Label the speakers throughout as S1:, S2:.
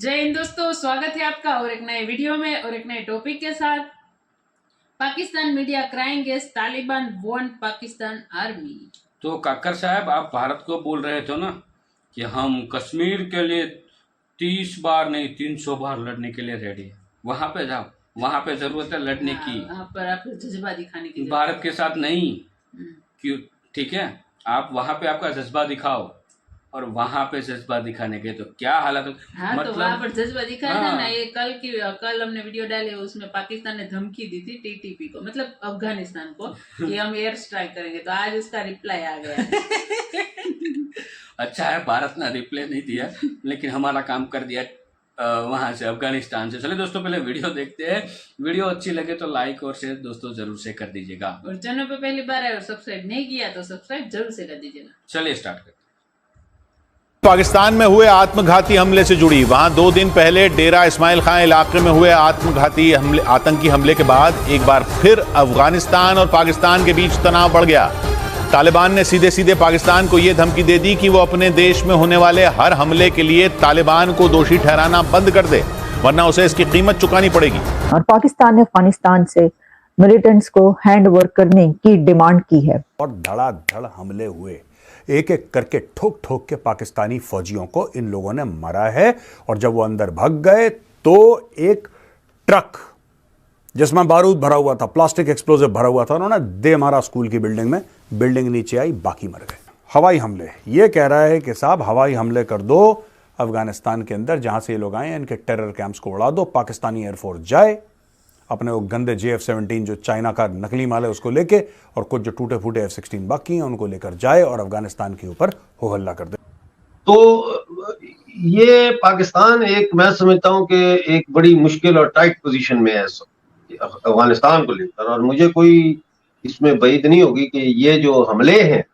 S1: जय हिंद दोस्तों, स्वागत है आपका और एक नए वीडियो में और एक नए टॉपिक के साथ। Pakistan media crime against Taliban warn Pakistan army.
S2: तो काकर साहब, आप भारत को बोल रहे थे ना कि हम कश्मीर के लिए 30 बार नहीं 300 बार लड़ने के लिए रेडी है। वहां पे जाओ, वहां पे जरूरत है लड़ने की।
S1: वहाँ पर आप जज्बा दिखाने की
S2: भारत के साथ नहीं।
S1: हम्म।
S2: क्यों? ठीक है, आप वहां पे आपका जज्बा दिखाओ और वहां पे जज्बा दिखाने के तो क्या हालत हो।
S1: हाँ, तो
S2: मतलब
S1: वहाँ पर जज्बा दिखाया था ना।
S2: हाँ।
S1: ये कल हमने वीडियो डाले, उसमें पाकिस्तान ने धमकी दी थी टीटीपी को, मतलब अफगानिस्तान को, कि हम एयर स्ट्राइक करेंगे। तो आज उसका रिप्लाई आ गया।
S2: अच्छा है, भारत ने रिप्लाई नहीं दिया लेकिन हमारा काम कर दिया वहां से, अफगानिस्तान से। चलिए दोस्तों, पहले वीडियो देखते हैं। वीडियो अच्छी लगे तो लाइक और शेयर दोस्तों जरूर से कर दीजिएगा।
S1: और चैनल पे पहली बार है और सब्सक्राइब नहीं किया तो सब्सक्राइब जरूर से कर दीजिएगा।
S2: चलिए स्टार्ट करते हैं।
S3: पाकिस्तान में हुए आत्मघाती हमले से जुड़ी, वहां 2 दिन पहले डेरा इस्माइल खां इलाके में हुए आतंकी हमले के बाद एक बार फिर अफगानिस्तान और पाकिस्तान के बीच तनाव बढ़ गया। तालिबान ने सीधे सीधे पाकिस्तान को यह धमकी दे दी कि वो अपने देश में होने वाले हर हमले के लिए तालिबान को दोषी ठहराना बंद कर दे, वरना उसे इसकी कीमत चुकानी पड़ेगी।
S4: और पाकिस्तान ने अफगानिस्तान से मिलिटेंट्स को हैंड ओवर करने की डिमांड की है
S5: और धड़ाधड़ हमले हुए, एक एक करके ठोक ठोक के पाकिस्तानी फौजियों को इन लोगों ने मारा है। और जब वो अंदर भाग गए तो एक ट्रक जिसमें बारूद भरा हुआ था, प्लास्टिक एक्सप्लोजिव भरा हुआ था, उन्होंने दे मारा स्कूल की बिल्डिंग में। बिल्डिंग नीचे आई, बाकी मर गए। हवाई हमले, ये कह रहा है कि साहब हवाई हमले कर दो अफगानिस्तान के अंदर, जहां से ये लोग आए, इनके टेरर कैंप्स को उड़ा दो। पाकिस्तानी एयरफोर्स जाए अपने वो गंदे JF-17 जो चाइना का नकली माल है उसको लेके, और कुछ जो टूटे फूटे F-16 बाकी हैं उनको लेकर जाए और अफगानिस्तान के ऊपर हो हल्ला कर दे।
S6: तो ये पाकिस्तान एक, मैं समझता हूं कि एक बड़ी मुश्किल और टाइट पोजीशन में है अफगानिस्तान को लेकर। और मुझे कोई इसमें बैद नहीं होगी कि ये जो हमले हैं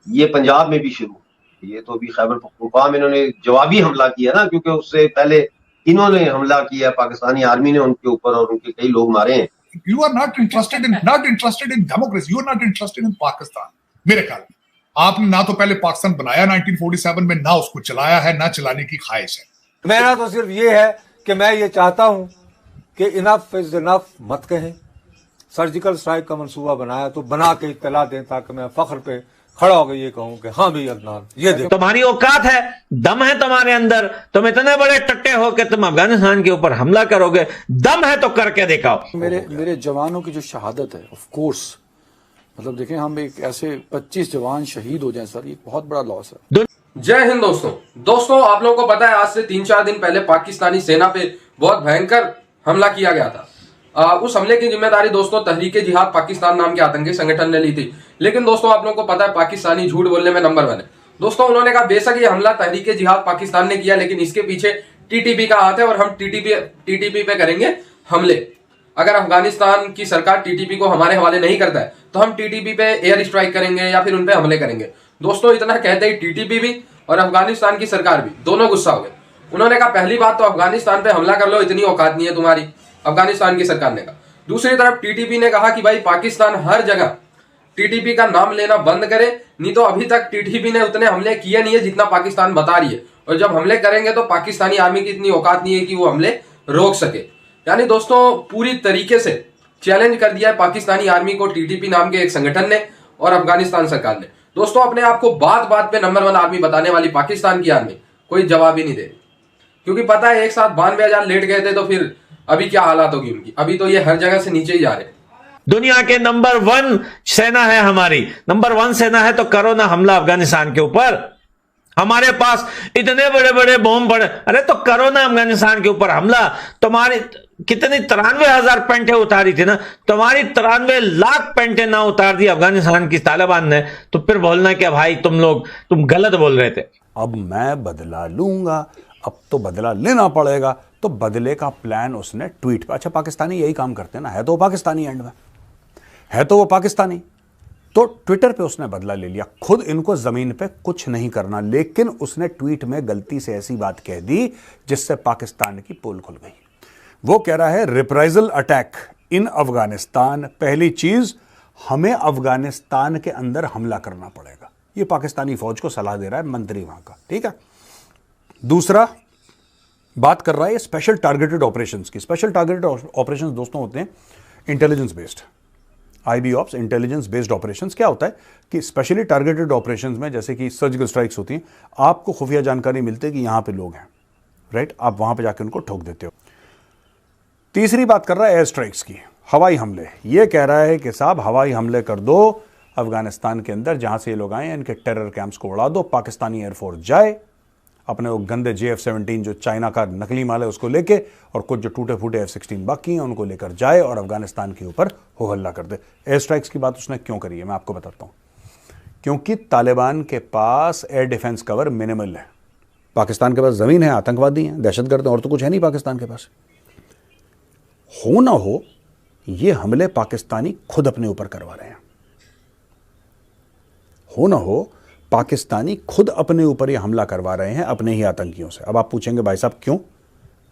S6: ये पंजाब में भी शुरू, ये तो अभी खैबर पख्तूनख्वा में इन्होंने जवाबी हमला किया ना, क्योंकि उससे पहले इन्होंने हमला किया, पाकिस्तानी आर्मी ने उनके ऊपर, और उनके कई लोग मारे हैं।
S7: You are not interested in democracy. You are not interested in Pakistan. मेरे ख्याल में आपने ना तो पहले पाकिस्तान बनाया 1947 में, ना उसको चलाया है, ना चलाने की ख्वाहिश है।
S8: मेरा तो सिर्फ ये है कि मैं ये चाहता हूं कि इनफ इज इनफ मत कहें। सर्जिकल स्ट्राइक का मंसूबा बनाया तो बना के इत्तला दें, ताकि मैं फख्र पे खड़ा होकर ये कहूं कि हाँ भी अदनान, ये देखो
S9: तुम्हारी औकात है, दम है तुम्हारे अंदर, तुम इतने बड़े टट्टे हो कि तुम अफगानिस्तान के ऊपर हमला करोगे। दम है तो करके दिखाओ।
S10: मेरे जवानों की जो शहादत है, ऑफ कोर्स, मतलब देखें, हम एक ऐसे 25 जवान शहीद हो जाएं सर, ये बहुत बड़ा लॉस है।
S11: जय हिंद दोस्तों, आप लोगों को पता है आज से 3-4 दिन पहले पाकिस्तानी सेना पे बहुत भयंकर हमला किया गया था। उस हमले की जिम्मेदारी दोस्तों तहरीके जिहाद पाकिस्तान नाम के आतंकी संगठन ने ली थी। लेकिन दोस्तों आप लोगों को पता है पाकिस्तानी झूठ बोलने में नंबर 1 है। दोस्तों उन्होंने कहा बेशक ये हमला तहरीके जिहाद पाकिस्तान ने किया, लेकिन इसके पीछे टीटीपी का हाथ है और हम टीटीपी पे करेंगे हमले। अगर अफगानिस्तान की सरकार टीटीपी को हमारे हवाले नहीं करता है तो हम टीटीपी पे एयर स्ट्राइक करेंगे या फिर उन पे हमले करेंगे। दोस्तों इतना कहते ही टीटीपी भी और अफगानिस्तान की सरकार भी दोनों गुस्सा हो गए। उन्होंने कहा पहली बात तो अफगानिस्तान पे हमला कर लो, इतनी औकात नहीं है तुम्हारी, अफगानिस्तान की सरकार ने कहा। दूसरी तरफ टीटीपी ने कहा कि भाई पाकिस्तान हर जगह टीटीपी का नाम लेना बंद करे, नहीं तो अभी तक टीटीपी ने उतने हमले किए नहीं है जितना पाकिस्तान बता रही है, और जब हमले करेंगे तो पाकिस्तानी आर्मी की इतनी औकात नहीं है कि वो हमले रोक सके। यानी दोस्तों पूरी तरीके से चैलेंज कर दिया है पाकिस्तानी आर्मी को टिटिपी नाम के एक संगठन ने और अफगानिस्तान सरकार ने। दोस्तों अपने आप को बात बात पे नंबर 1 आर्मी बताने वाली पाकिस्तान की आर्मी कोई जवाब ही नहीं दे, क्योंकि पता है एक साथ 92,000 लेट गए थे, तो फिर अभी क्या हालात होगी उनकी। अभी तो ये हर जगह से नीचे ही जा रहे हैं।
S9: दुनिया के नंबर 1 सेना है हमारी, नंबर 1 सेना है, तो करो ना हमला अफगानिस्तान के ऊपर। हमारे पास इतने बड़े बड़े बॉम्ब पड़े, अरे तो करो ना अफगानिस्तान के ऊपर हमला। तुम्हारी कितनी 93,000 पेंटें उतारी थी ना, तुम्हारी 93 लाख पेंटें ना उतार दी अफगानिस्तान की तालिबान ने, तो फिर बोलना कि भाई तुम गलत बोल रहे थे।
S5: अब मैं बदला लूंगा, अब तो बदला लेना पड़ेगा। तो बदले का प्लान उसने ट्वीट पे, अच्छा पाकिस्तानी यही काम करते हैं ना, है तो वो पाकिस्तानी, एंड में है तो वो पाकिस्तानी, तो ट्विटर पे उसने बदला ले लिया। खुद इनको जमीन पे कुछ नहीं करना, लेकिन उसने ट्वीट में गलती से ऐसी बात कह दी जिससे पाकिस्तान की पोल खुल गई। वो कह रहा है रिप्राइजल अटैक इन अफगानिस्तान, पहली चीज हमें अफगानिस्तान के अंदर हमला करना पड़ेगा। ये पाकिस्तानी फौज को सलाह दे रहा है मंत्री वहां का, ठीक है। दूसरा, बात कर रहा है स्पेशल टारगेटेड ऑपरेशंस की। स्पेशल टारगेटेड ऑपरेशंस दोस्तों होते हैं intelligence based, IB ops, intelligence based operations. क्या होता है कि स्पेशली टारगेटेड ऑपरेशंस में जैसे कि सर्जिकल स्ट्राइक्स होती हैं, आपको खुफिया जानकारी मिलती है कि यहां पे लोग हैं, राइट, आप वहां पे जाके उनको ठोक देते हो। तीसरी बात कर रहा है एयर स्ट्राइक्स की, हवाई हमले। ये कह रहा है कि साहब हवाई हमले कर दो अफगानिस्तान के अंदर, जहां से ये लोग आए इनके टेरर कैंप्स को उड़ा दो, पाकिस्तानी एयरफोर्स जाए अपने वो गंदे JF-17 जो चाइना का नकली माल है उसको लेके, और कुछ जो टूटे फूटे F-16 बाकी हैं उनको लेकर जाए और अफगानिस्तान के ऊपर हो हल्ला कर दे। एयर स्ट्राइक्स की बात उसने क्यों करी है मैं आपको बताता हूं। क्योंकि तालिबान के पास एयर डिफेंस कवर मिनिमल है। पाकिस्तान के पास जमीन है, आतंकवादी हैं, दहशतगर्द हैं, और तो कुछ है नहीं पाकिस्तान के पास। हो ना हो ये हमले पाकिस्तानी खुद अपने ऊपर करवा रहे हैं, हो ना हो पाकिस्तानी खुद अपने ऊपर ये हमला करवा रहे हैं अपने ही आतंकियों से। अब आप पूछेंगे भाई साहब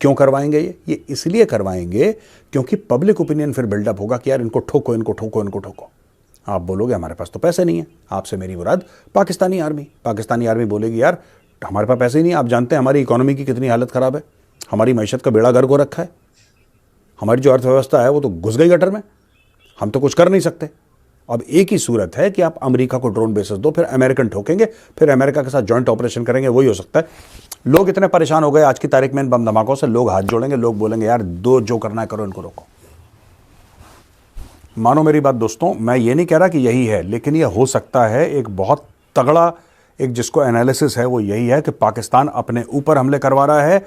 S5: क्यों करवाएंगे ये इसलिए करवाएंगे क्योंकि पब्लिक ओपिनियन फिर बिल्डअप होगा कि यार इनको ठोको, इनको ठोको, इनको ठोको। आप बोलोगे हमारे पास तो पैसे नहीं है, आपसे मेरी मुराद पाकिस्तानी आर्मी बोलेगी यार हमारे पास पैसे ही नहीं। आप जानते हैं हमारी इकोनॉमी की कितनी हालत ख़राब है, हमारी मैशत का बेड़ा गर्क हो रखा है, हमारी जो अर्थव्यवस्था है वो तो घुस गई गटर में, हम तो कुछ कर नहीं सकते। अब एक ही सूरत है कि आप अमेरिका को ड्रोन बेसेस दो, फिर अमेरिकन ठोकेंगे, फिर अमेरिका के साथ जॉइंट ऑपरेशन करेंगे, वही हो सकता है। लोग इतने परेशान हो गए आज की तारीख में इन बम धमाकों से, लोग हाथ जोड़ेंगे, लोग बोलेंगे यार दो जो करना है करो, इनको रोको। मानो मेरी बात दोस्तों, मैं ये नहीं कह रहा कि यही है, लेकिन ये हो सकता है एक बहुत तगड़ा एक जिसको एनालिसिस है वो यही है कि पाकिस्तान अपने ऊपर हमले करवा रहा है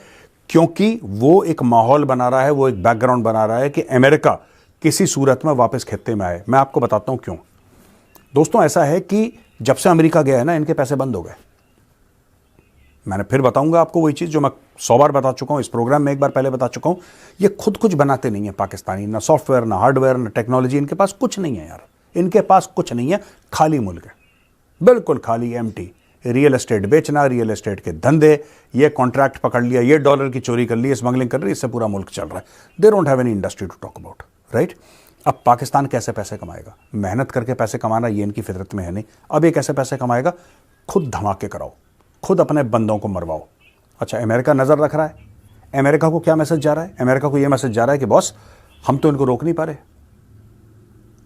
S5: क्योंकि वो एक माहौल बना रहा है, वो एक बैकग्राउंड बना रहा है कि अमेरिका किसी सूरत में वापस खित्ते में आए। मैं आपको बताता हूं क्यों। दोस्तों ऐसा है कि जब से अमेरिका गया है ना, इनके पैसे बंद हो गए। मैंने फिर बताऊंगा आपको वही चीज जो मैं 100 बार बता चुका हूं, इस प्रोग्राम में एक बार पहले बता चुका हूं। ये खुद कुछ बनाते नहीं है पाकिस्तानी, ना सॉफ्टवेयर, ना हार्डवेयर, ना टेक्नोलॉजी, इनके पास कुछ नहीं है यार, इनके पास कुछ नहीं है, खाली मुल्क है, बिल्कुल खाली, एम्प्टी। रियल एस्टेट बेचना, रियल एस्टेट के धंधे, ये कॉन्ट्रैक्ट पकड़ लिया, ये डॉलर की चोरी कर ली, स्मगलिंग कर रही, इससे पूरा मुल्क चल रहा है। They don't have any industry to talk about, right. अब पाकिस्तान कैसे पैसे कमाएगा? मेहनत करके पैसे कमाना ये इनकी फितरत में है नहीं। अब ये कैसे पैसे कमाएगा? खुद धमाके कराओ, खुद अपने बंदों को मरवाओ। अच्छा, अमेरिका नजर रख रहा है। अमेरिका को क्या मैसेज जा रहा है? अमेरिका को यह मैसेज जा रहा है कि बॉस हम तो इनको रोक नहीं पा रहे।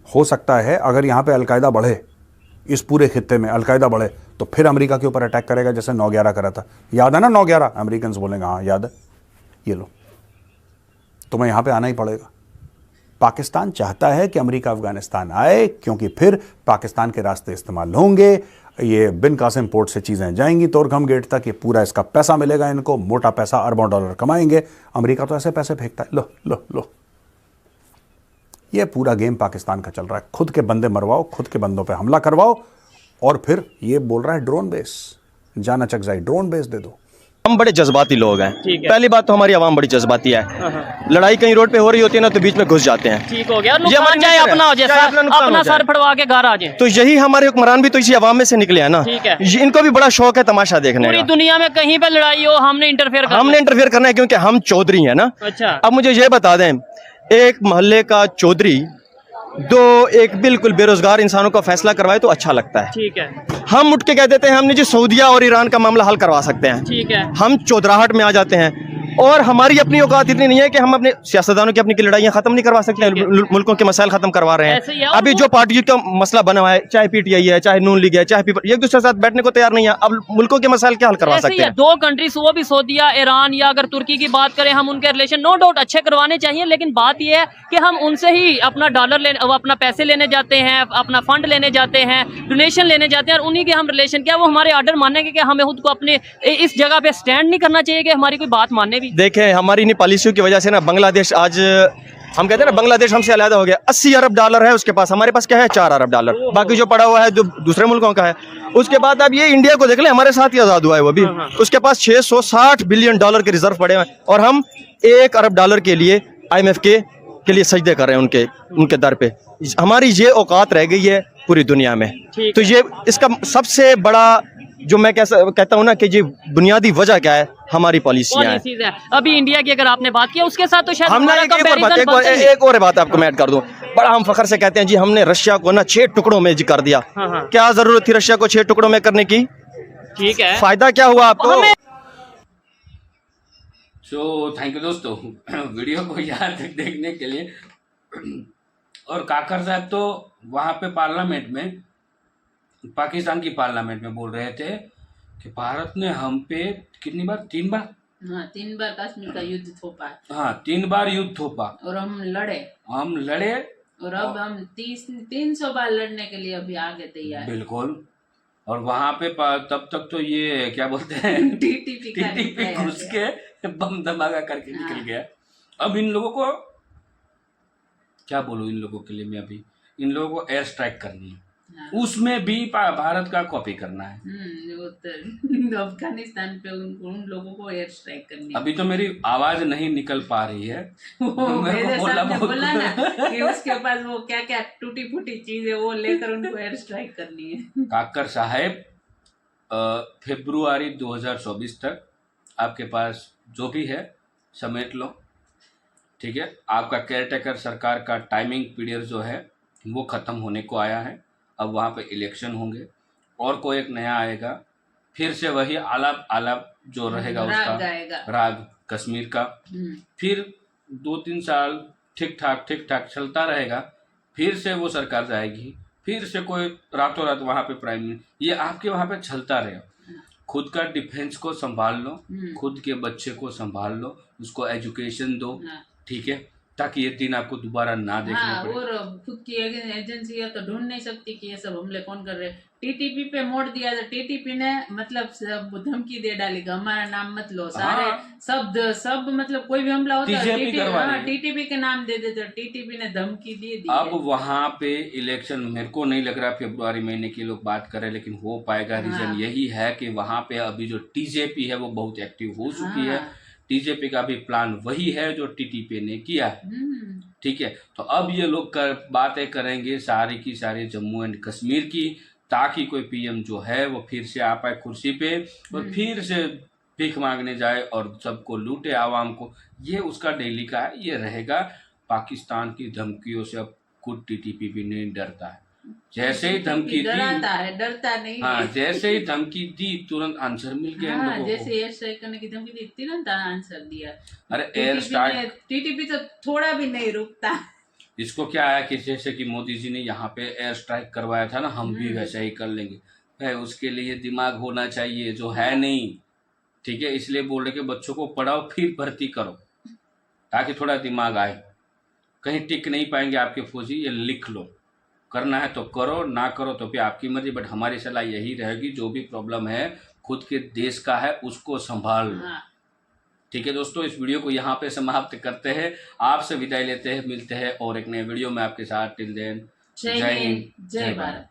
S5: हो सकता है अगर यहां पे अलकायदा बढ़े, इस पूरे खित्ते में अलकायदा बढ़े, तो फिर अमेरिका के ऊपर अटैक करेगा जैसे 9/11 करा था। याद है ना 9/11? अमेरिकन बोलेंगे हाँ याद है, ये लो तुम्हें यहां पे आना ही पड़ेगा। पाकिस्तान चाहता है कि अमेरिका अफगानिस्तान आए क्योंकि फिर पाकिस्तान के रास्ते इस्तेमाल होंगे, ये बिन कासिम पोर्ट से चीजें जाएंगी तोरखम गेट तक, ये पूरा इसका पैसा मिलेगा इनको, मोटा पैसा, अरबों डॉलर कमाएंगे। अमेरिका तो ऐसे पैसे फेंकता है, लो लो लो। ये पूरा गेम पाकिस्तान का चल रहा है। खुद के बंदे मरवाओ, खुद के बंदों पे हमला करवाओ, और फिर ये बोल रहा है ड्रोन बेस, जाना चक जाए, ड्रोन बेस दे दो।
S12: हम बड़े जज्बाती लोग हैं। पहली बात तो हमारी आवाम बड़ी जज्बाती है। लड़ाई कहीं रोड पे हो रही होती है ना तो बीच में घुस जाते हैं।
S13: ठीक हो गया, अपना हो जाए, अपना सर फड़वा के घर आ जाए।
S12: तो यही हमारे हुक्मरान भी तो इसी आवाम में से निकले हैं ना।
S13: ठीक है,
S12: इनको भी बड़ा शौक है तमाशा देखने
S13: पूरी दुनिया में कहीं पे लड़ाई हो हमने इंटरफेयर करना है क्योंकि हम चौधरी है ना।
S12: अच्छा, अब मुझे ये बता दें, एक मोहल्ले का चौधरी एक बिल्कुल बेरोजगार इंसानों का फैसला करवाए तो अच्छा लगता है।
S13: ठीक है,
S12: हम उठ के कह देते हैं हमने जी सऊदीया और ईरान का मामला हल करवा सकते हैं।
S13: ठीक है,
S12: हम चौधराहट में आ जाते हैं और हमारी अपनी औकात इतनी नहीं है कि हम अपने सियासतदानों की अपनी की लड़ाइयां खत्म नहीं करवा सकते हैं, मुल्कों के मसाइल खत्म करवा रहे हैं। अभी जो पार्टी का मसला बना हुआ है, चाहे PTI है, चाहे नून लीग है, चाहे पीपल, एक दूसरे के साथ बैठने को तैयार नहीं है। अब मुल्कों के मसाइल क्या हल करवा सकते हैं?
S13: 2 कंट्रीज, वो भी सऊदीया, ईरान या अगर तुर्की की बात करें, हम उनके रिलेशन नो डाउट अच्छे करवाने चाहिए, लेकिन बात यह है कि हम उनसे ही अपना अपना पैसे लेने जाते हैं, अपना फंड लेने जाते हैं, डोनेशन लेने जाते हैं, और उन्हीं के हम रिलेशन, क्या वो हमारे ऑर्डर मानेंगे? कि हमें खुद को अपने इस जगह पे स्टैंड नहीं करना चाहिए कि हमारी कोई बात मानने भी?
S12: देखें, हमारी इन्हीं पॉलिसियों की वजह से ना बांग्लादेश आज, हम कहते हैं ना बांग्लादेश हमसे अलग हो गया। 80 अरब डॉलर है उसके पास, हमारे पास क्या है 4 अरब डॉलर, बाकी जो पड़ा हुआ है जो दूसरे मुल्कों का है। उसके बाद अब ये इंडिया को देख ले, हमारे साथ ही आजाद हुआ है वो भी, उसके पास 660 बिलियन डॉलर के रिजर्व पड़े हुए हैं और हम 1 अरब डॉलर के लिए IMF के लिए सजदे कर रहे हैं उनके दर पे। हमारी ये औकात रह गई है पूरी दुनिया में। तो ये इसका सबसे बड़ा जो मैं कहता हूँ ना कि ये बुनियादी वजह क्या है, हमारी पॉलिसियां हैं।
S13: अभी इंडिया की अगर आपने बात की, उसके साथ तो शायद
S12: हमने एक और बात आपको मैं ऐड कर दूं, बड़ा हम फखर से कहते हैं जी हमने रशिया को ना 6 टुकड़ों में कर दिया। क्या जरूरत थी रशिया को 6 टुकड़ों में करने की?
S13: ठीक है,
S12: फायदा क्या हुआ आपको?
S2: सो थैंक यू दोस्तों वीडियो को यहाँ तक देखने के लिए। और काकर साहब तो वहाँ पे पार्लियामेंट में, पाकिस्तान की पार्लियामेंट में बोल रहे थे कि भारत ने हम पे कितनी बार, 3 बार,
S1: हाँ 3 बार कश्मीर का युद्ध थोपा,
S2: हाँ 3 बार युद्ध थोपा
S1: और हम लड़े और अब हम 300 बार लड़ने के लिए अभी आगे तैयार हैं।
S2: बिल्कुल। और वहां पे तब तक तो ये क्या बोलते हैं टीटीपी घुस के बम धमाका करके निकल गया। अब इन लोगों को क्या बोलूं, इन लोगों के लिए मैं अभी, इन लोगों को एयर स्ट्राइक करनी है, उसमें भी भारत का कॉपी करना है।
S1: वो तो अफगानिस्तान पे उन लोगों को एयर स्ट्राइक करनी है।
S2: अभी तो मेरी आवाज नहीं निकल पा रही है।
S1: मेरे सामने बोला ना कि उसके पास वो क्या क्या टूटी फूटी चीज है वो लेकर उनको एयर स्ट्राइक करनी है।
S2: काकर साहब फरवरी 2024 तक आपके पास जो भी है समेट लो, ठीक है। आपका केयरटेकर सरकार का टाइमिंग पीरियड जो है वो ख़त्म होने को आया है। अब वहाँ पे इलेक्शन होंगे और कोई एक नया आएगा, फिर से वही आलाप जो रहेगा उसका राग कश्मीर का, फिर 2-3 साल ठीक ठाक चलता रहेगा, फिर से वो सरकार जाएगी, फिर से कोई रातों रात वहाँ पे प्राइम मिनिस्टर, ये आपके वहाँ पे चलता रहेगा। खुद का डिफेंस को संभाल लो, खुद के बच्चे को संभाल लो, उसको एजुकेशन दो, ठीक है, ताकि ये दिन आपको दोबारा ना देखना पड़े।
S1: और खुद की एजेंसी है तो ढूंढ नहीं सकती कि ये सब हमले कौन कर रहे हैं। टीटीपी पे मोड़ दिया था, टीटीपी ने मतलब सब धमकी दे डाली कि हमारा नाम मत लो, सारे सब मतलब कोई भी हमला होता है टीटीपी के नाम दे देते। टीटीपी ने धमकी दी।
S2: अब वहाँ पे इलेक्शन मेरे को नहीं लग रहा फरवरी महीने की लोग बात कर रहे, लेकिन हो पाएगा। रीजन यही है कि वहाँ पे अभी जो टीजेपी है वो बहुत एक्टिव हो चुकी है। टीजेपी का भी प्लान वही है जो टीटीपी ने किया है, ठीक है। तो अब ये लोग बातें करेंगे सारी की सारी जम्मू एंड कश्मीर की, ताकि कोई पीएम जो है वो फिर से आ पाए कुर्सी पे और फिर से भीख मांगने जाए और सबको लूटे आवाम को। ये उसका डेली का है, ये रहेगा। पाकिस्तान की धमकियों से अब खुद टीटीपी भी नहीं डरता है। जैसे ही धमकी दी,
S1: डरता नहीं।
S2: हाँ, जैसे ही धमकी दी तुरंत आंसर मिल गया इन लोगों को।
S1: जैसे एयर स्ट्राइक करने की धमकी दी तुरंत आंसर दिया।
S2: अरे एयर स्ट्राइक,
S1: टीटीपी तो थोड़ा भी नहीं रुकता।
S2: इसको क्या है कि जैसे कि मोदी जी ने यहाँ पे एयर स्ट्राइक करवाया था ना, हम भी वैसा ही कर लेंगे। है उसके लिए दिमाग होना चाहिए जो है नहीं, ठीक है। इसलिए बोल रहे कि बच्चों को पढ़ाओ फिर भर्ती करो, ताकि थोड़ा दिमाग आए। कहीं टिक नहीं पाएंगे आपके फौजी, ये लिख लो। करना है तो करो, ना करो तो फिर आपकी मर्जी। बट हमारी सलाह यही रहेगी, जो भी प्रॉब्लम है खुद के देश का है उसको संभाल लो, ठीक है दोस्तों। इस वीडियो को यहाँ पे समाप्त करते हैं, आपसे विदाई लेते हैं, मिलते हैं और एक नए वीडियो में आपके साथ। टिल देन, जय हिंद, जय भारत।